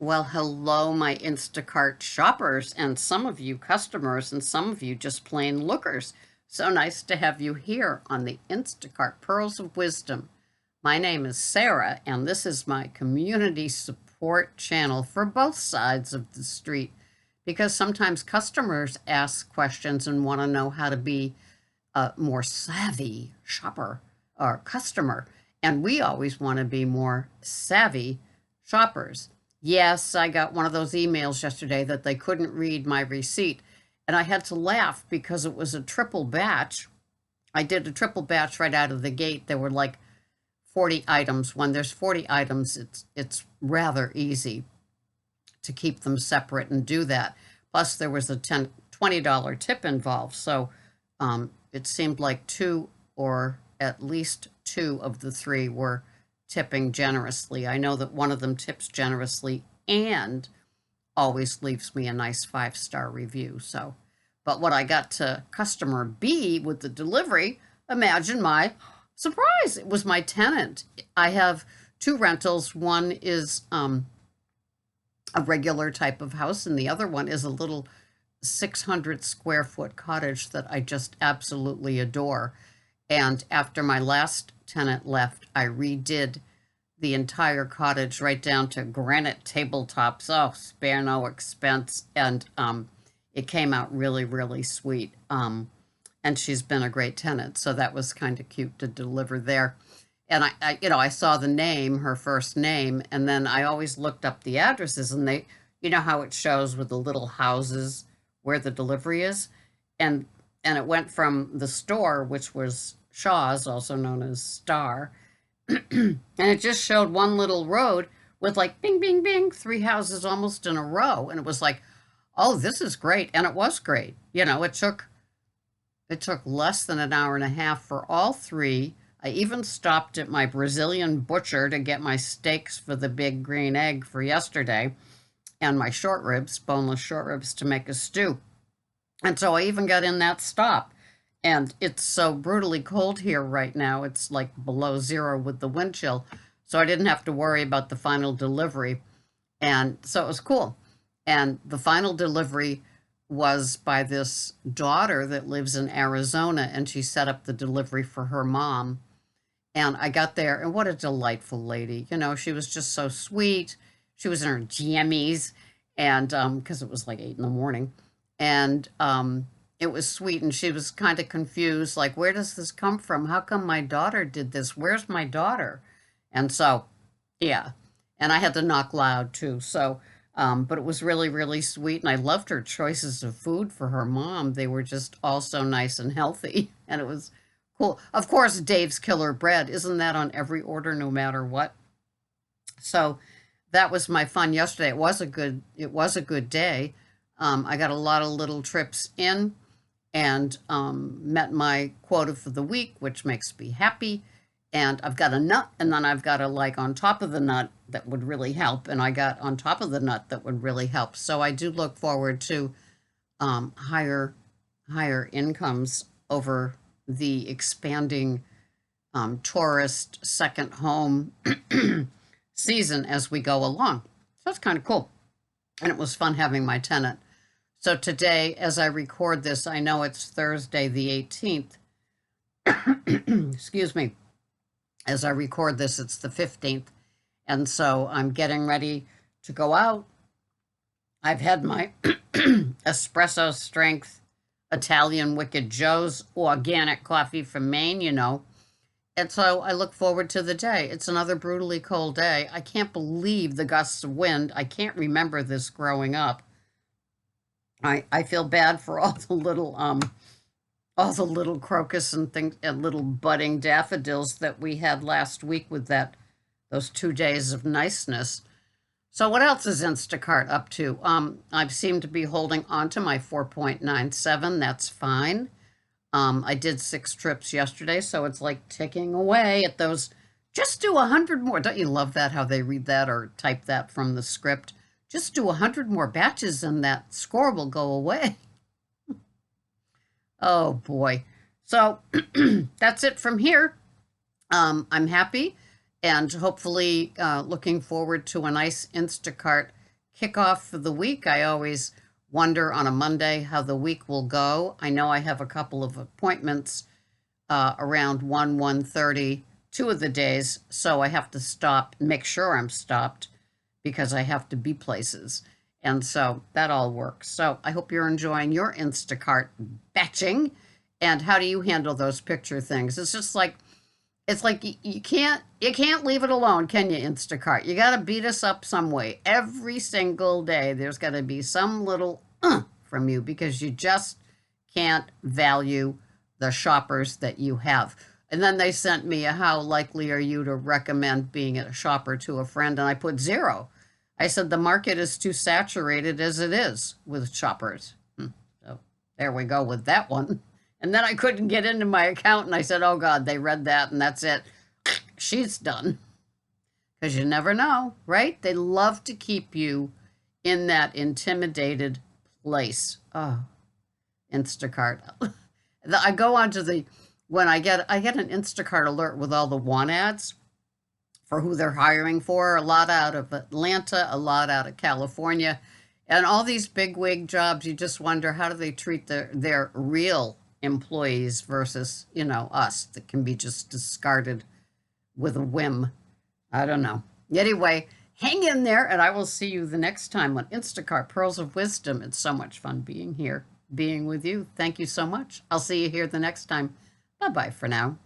Well, hello, my Instacart shoppers, and some of you customers, and some of you just plain lookers. So nice to have you here on the Instacart Pearls of Wisdom. My name is Sarah, and this is my community support channel for both sides of the street because sometimes customers ask questions and want to know how to be a more savvy shopper or customer, and we always want to be more savvy shoppers. Yes, I got one of those emails yesterday that they couldn't read my receipt, and I had to laugh because it was a triple batch. I did a triple batch right out of the gate. There were like 40 items. When there's 40 items, it's rather easy to keep them separate and do that. Plus, there was a $20 tip involved, so it seemed like two or at least two of the three were tipping generously. I know that one of them tips generously and always leaves me a nice 5-star review. So, but when I got to customer B with the delivery, imagine my surprise. It was my tenant. I have two rentals. One is a regular type of house, and the other one is a little 600 square foot cottage that I just absolutely adore. And after my last tenant left, I redid the entire cottage right down to granite tabletops. Oh, spare no expense. And it came out really, really sweet. And she's been a great tenant. So that was kind of cute to deliver there. And I saw the name, her first name, and then I always looked up the addresses, and they, you know how it shows with the little houses where the delivery is, and it went from the store, which was Shaw's, also known as Star, and it just showed one little road with like bing, bing, bing, three houses almost in a row, and it was like, oh, this is great, and it was great. It took less than an hour and a half for all three. I even stopped at my Brazilian butcher to get my steaks for the big green egg for yesterday and my short ribs, boneless short ribs, to make a stew. And so I even got in that stop. And it's so brutally cold here right now. It's like below zero with the wind chill. So I didn't have to worry about the final delivery. And so it was cool. And the final delivery was by this daughter that lives in Arizona, and she set up the delivery for her mom. And I got there, and what a delightful lady. She was just so sweet. She was in her jammies, and because it was like 8 in the morning. And it was sweet, and she was kind of confused, like, where does this come from? How come my daughter did this? Where's my daughter? And so, yeah. And I had to knock loud, too. So, but it was really, really sweet, and I loved her choices of food for her mom. They were just all so nice and healthy, and it was cool. Of course, Dave's Killer Bread. Isn't that on every order, no matter what? So that was my fun yesterday. It was a good day. I got a lot of little trips in and met my quota for the week, which makes me happy. And I've got a nut, and then I've got a like on top of the nut that would really help, and I got on top of the nut that would really help. So I do look forward to higher incomes over the expanding tourist second home season as we go along. So it's kind of cool. And it was fun having my tenant. So today, as I record this, I know it's Thursday the 18th. Excuse me. As I record this, it's the 15th. And so I'm getting ready to go out. I've had my espresso strength Italian Wicked Joe's organic coffee from Maine, And so I look forward to the day. It's another brutally cold day. I can't believe the gusts of wind. I can't remember this growing up. I feel bad for all the little crocus and things and little budding daffodils that we had last week with those 2 days of niceness. So what else is Instacart up to? I seem to be holding on to my 4.97. That's fine. I did 6 trips yesterday, so it's like ticking away at those. Just do 100 more. Don't you love that, how they read that or type that from the script? Just do 100 more batches and that score will go away. Oh, boy. So that's it from here. I'm happy and hopefully looking forward to a nice Instacart kickoff for the week. I always wonder on a Monday how the week will go. I know I have a couple of appointments around 1:30, 2 of the days, so I have to stop, make sure I'm stopped because I have to be places. And so that all works. So I hope you're enjoying your Instacart batching. And how do you handle those picture things? It's like you can't leave it alone, can you, Instacart? You got to beat us up some way. Every single day there's got to be some little from you because you just can't value the shoppers that you have. And then they sent me a how likely are you to recommend being a shopper to a friend, and I put 0. I said the market is too saturated as it is with shoppers. So there we go with that one. And then I couldn't get into my account, and I said, oh, God, they read that, and that's it. She's done. Because you never know, right? They love to keep you in that intimidated place. Oh, Instacart. I go onto when I get an Instacart alert with all the want ads for who they're hiring for, a lot out of Atlanta, a lot out of California, and all these big wig jobs. You just wonder, how do they treat their real employees versus, us that can be just discarded with a whim. I don't know. Anyway, hang in there, and I will see you the next time on Instacart Pearls of Wisdom. It's so much fun being here, being with you. Thank you so much. I'll see you here the next time. Bye-bye for now.